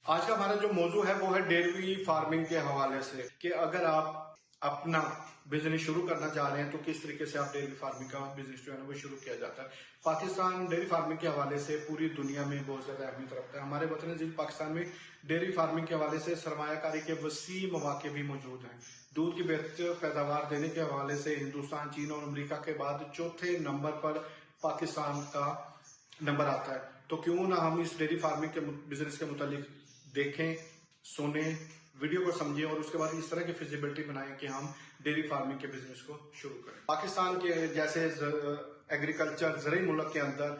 آج کا ہمارا جو موضوع ہے وہ ہے ڈیری فارمنگ کے حوالے سے کہ اگر آپ اپنا بزنس شروع کرنا چاہ رہے ہیں تو کس طریقے سے آپ ڈیری فارمنگ کا بزنس جو ہے نا وہ شروع کیا جاتا ہے۔ پاکستان ڈیری فارمنگ کے حوالے سے پوری دنیا میں بہت زیادہ اہمیت رکھتا ہے۔ ہمارے وطن عزیز پاکستان میں ڈیری فارمنگ کے حوالے سے سرمایہ کاری کے وسیع مواقع بھی موجود ہیں۔ دودھ کی بہتر پیداوار دینے کے حوالے سے ہندوستان، چین اور امریکہ کے بعد چوتھے نمبر پر پاکستان کا نمبر آتا ہے۔ تو کیوں نہ ہم اس ڈیری فارمنگ کے بزنس کے متعلق دیکھیں، سنیں، ویڈیو کو سمجھیں اور اس کے بعد اس طرح کی فیزیبلٹی بنائیں کہ ہم ڈیری فارمنگ کے بزنس کو شروع کریں۔ پاکستان کے جیسے ایگریکلچر زرعی ملک کے اندر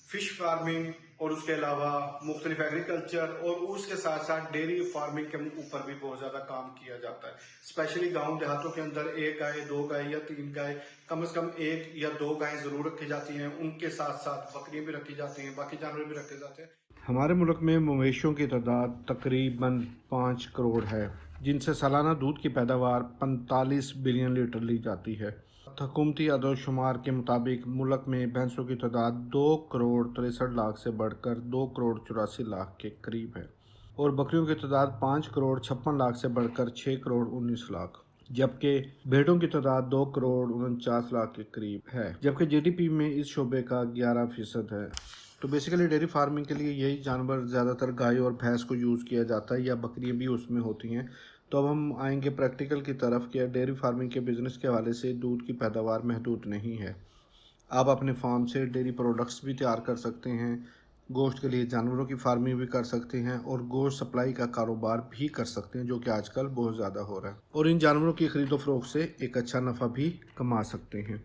فش فارمنگ اور اس کے علاوہ مختلف ایگریکلچر اور اس کے ساتھ ساتھ ڈیری فارمنگ کے اوپر بھی بہت زیادہ کام کیا جاتا ہے۔ اسپیشلی گاؤں دیہاتوں کے اندر ایک گائے، دو گائے یا تین گائے، کم از کم ایک یا دو گائیں ضرور رکھی جاتی ہیں۔ ان کے ساتھ ساتھ بکریاں بھی رکھی جاتی ہیں، باقی جانور بھی رکھے جاتے ہیں۔ ہمارے ملک میں مویشیوں کی تعداد تقریباً 5 کروڑ ہے، جن سے سالانہ دودھ کی پیداوار 45 بلین لیٹر لی جاتی ہے۔ حکومتی اعداد و شمار کے مطابق ملک میں بھینسوں کی تعداد 2 کروڑ 63 لاکھ سے بڑھ کر 2 کروڑ 84 لاکھ کے قریب ہے، اور بکریوں کی تعداد 5 کروڑ 56 لاکھ سے بڑھ کر 6 کروڑ 19 لاکھ، جبکہ بھیڑوں کی تعداد 2 کروڑ 49 لاکھ کے قریب ہے، جبکہ جی ڈی پی میں اس شعبے کا 11% ہے۔ تو بیسیکلی ڈیری فارمنگ کے لیے یہی جانور زیادہ تر گائے اور بھینس کو یوز کیا جاتا ہے، یا بکریاں بھی اس میں ہوتی ہیں۔ تو اب ہم آئیں گے پریکٹیکل کی طرف کہ ڈیری فارمنگ کے بزنس کے حوالے سے دودھ کی پیداوار محدود نہیں ہے۔ آپ اپنے فارم سے ڈیری پروڈکٹس بھی تیار کر سکتے ہیں، گوشت کے لیے جانوروں کی فارمنگ بھی کر سکتے ہیں، اور گوشت سپلائی کا کاروبار بھی کر سکتے ہیں، جو کہ آج کل بہت زیادہ ہو رہا ہے، اور ان جانوروں کی خرید و فروخت سے ایک اچھا نفع بھی کما سکتے ہیں۔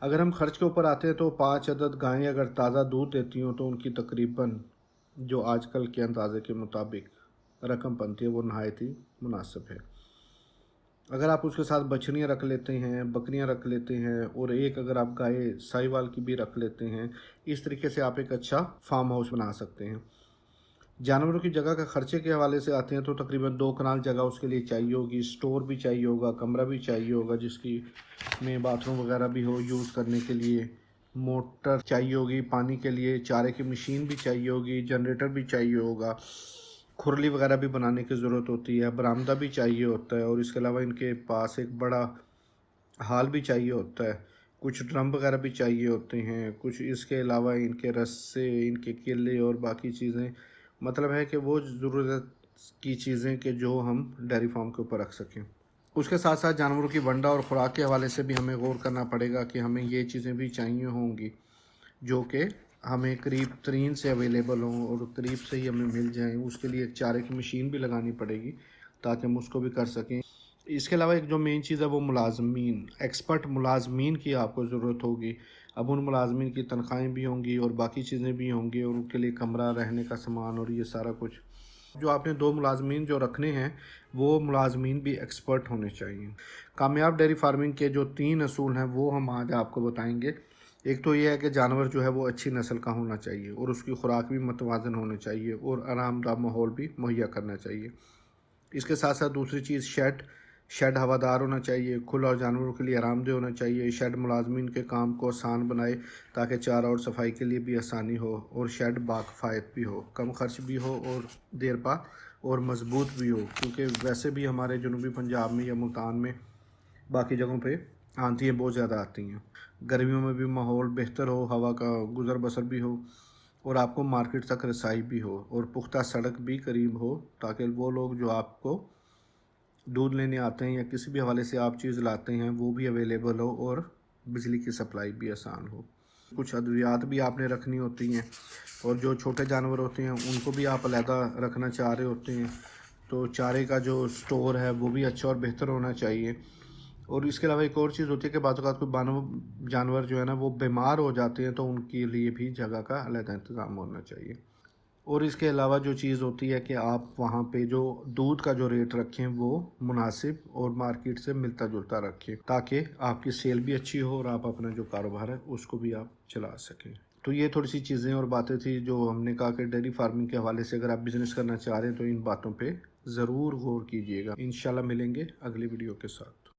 اگر ہم خرچ کے اوپر آتے ہیں تو 5 عدد گائیں اگر تازہ دودھ دیتی ہوں تو ان کی تقریباً جو آج کل کے اندازے کے مطابق رقم بنتی ہے وہ نہایت ہی مناسب ہے۔ اگر آپ اس کے ساتھ بچھڑیاں رکھ لیتے ہیں، بکریاں رکھ لیتے ہیں، اور ایک اگر آپ گائے ساہی وال کی بھی رکھ لیتے ہیں، اس طریقے سے آپ ایک اچھا فارم ہاؤس بنا سکتے ہیں۔ جانوروں کی جگہ کا خرچے کے حوالے سے آتے ہیں تو تقریباً 2 کنال جگہ اس کے لیے چاہیے ہوگی، سٹور بھی چاہیے ہوگا، کمرہ بھی چاہیے ہوگا جس کی میں باتھ روم وغیرہ بھی ہو یوز کرنے کے لیے، موٹر چاہیے ہوگی پانی کے لیے، چارے کی مشین بھی چاہیے ہوگی، جنریٹر بھی چاہیے ہوگا، کھرلی وغیرہ بھی بنانے کی ضرورت ہوتی ہے، برآمدہ بھی چاہیے ہوتا ہے، اور اس کے علاوہ ان کے پاس ایک بڑا ہال بھی چاہیے ہوتا ہے، کچھ ڈرم وغیرہ بھی چاہیے ہوتے ہیں، کچھ اس کے علاوہ ان کے رسے، ان کے کیلے اور باقی چیزیں، مطلب ہے کہ وہ ضرورت کی چیزیں کہ جو ہم ڈیری فارم کے اوپر رکھ سکیں۔ اس کے ساتھ ساتھ جانوروں کی ونڈا اور خوراک کے حوالے سے بھی ہمیں غور کرنا پڑے گا کہ ہمیں یہ چیزیں بھی چاہیے ہوں گی جو کہ ہمیں قریب ترین سے اویلیبل ہوں اور قریب سے ہی ہمیں مل جائیں۔ اس کے لیے ایک چارے کی مشین بھی لگانی پڑے گی تاکہ ہم اس کو بھی کر سکیں۔ اس کے علاوہ ایک جو مین چیز ہے وہ ملازمین، ایکسپرٹ ملازمین کی آپ کو ضرورت ہوگی۔ اب ان ملازمین کی تنخواہیں بھی ہوں گی اور باقی چیزیں بھی ہوں گی، اور ان کے لیے کمرہ، رہنے کا سامان اور یہ سارا کچھ۔ جو آپ نے 2 ملازمین جو رکھنے ہیں وہ ملازمین بھی ایکسپرٹ ہونے چاہیے۔ کامیاب ڈیری فارمنگ کے جو 3 اصول ہیں وہ ہم آج آپ کو بتائیں گے۔ ایک تو یہ ہے کہ جانور جو ہے وہ اچھی نسل کا ہونا چاہیے، اور اس کی خوراک بھی متوازن ہونی چاہیے، اور آرام دہ ماحول بھی مہیا کرنا چاہیے۔ اس کے ساتھ ساتھ دوسری چیز شیڈ ہوادار ہونا چاہیے، کھلا اور جانوروں کے لیے آرام دہ ہونا چاہیے۔ شیڈ ملازمین کے کام کو آسان بنائے تاکہ چارہ اور صفائی کے لیے بھی آسانی ہو، اور شیڈ باکفایت بھی ہو، کم خرچ بھی ہو اور دیر پا اور مضبوط بھی ہو، کیونکہ ویسے بھی ہمارے جنوبی پنجاب میں یا ملتان میں باقی جگہوں پہ آندھیاں بہت زیادہ آتی ہیں۔ گرمیوں میں بھی ماحول بہتر ہو، ہوا کا گزر بسر بھی ہو، اور آپ کو مارکیٹ تک رسائی بھی ہو، اور پختہ سڑک بھی قریب ہو تاکہ وہ لوگ جو آپ کو دودھ لینے آتے ہیں یا کسی بھی حوالے سے آپ چیز لاتے ہیں وہ بھی اویلیبل ہو، اور بجلی کی سپلائی بھی آسان ہو۔ کچھ ادویات بھی آپ نے رکھنی ہوتی ہیں، اور جو چھوٹے جانور ہوتے ہیں ان کو بھی آپ علیحدہ رکھنا چاہ رہے ہوتے ہیں، تو چارے کا جو سٹور ہے وہ بھی اچھا اور بہتر ہونا چاہیے۔ اور اس کے علاوہ ایک اور چیز ہوتی ہے کہ بعض اوقات کوئی جانور جو ہے نا وہ بیمار ہو جاتے ہیں، تو ان کے لیے بھی جگہ کا علیحدہ انتظام ہونا چاہیے۔ اور اس کے علاوہ جو چیز ہوتی ہے کہ آپ وہاں پہ جو دودھ کا جو ریٹ رکھیں وہ مناسب اور مارکیٹ سے ملتا جلتا رکھیں، تاکہ آپ کی سیل بھی اچھی ہو اور آپ اپنا جو کاروبار ہے اس کو بھی آپ چلا سکیں۔ تو یہ تھوڑی سی چیزیں اور باتیں تھی جو ہم نے کہا کہ ڈیری فارمنگ کے حوالے سے اگر آپ بزنس کرنا چاہ رہے ہیں تو ان باتوں پہ ضرور غور کیجیے گا۔ انشاءاللہ ملیں گے اگلی ویڈیو کے ساتھ۔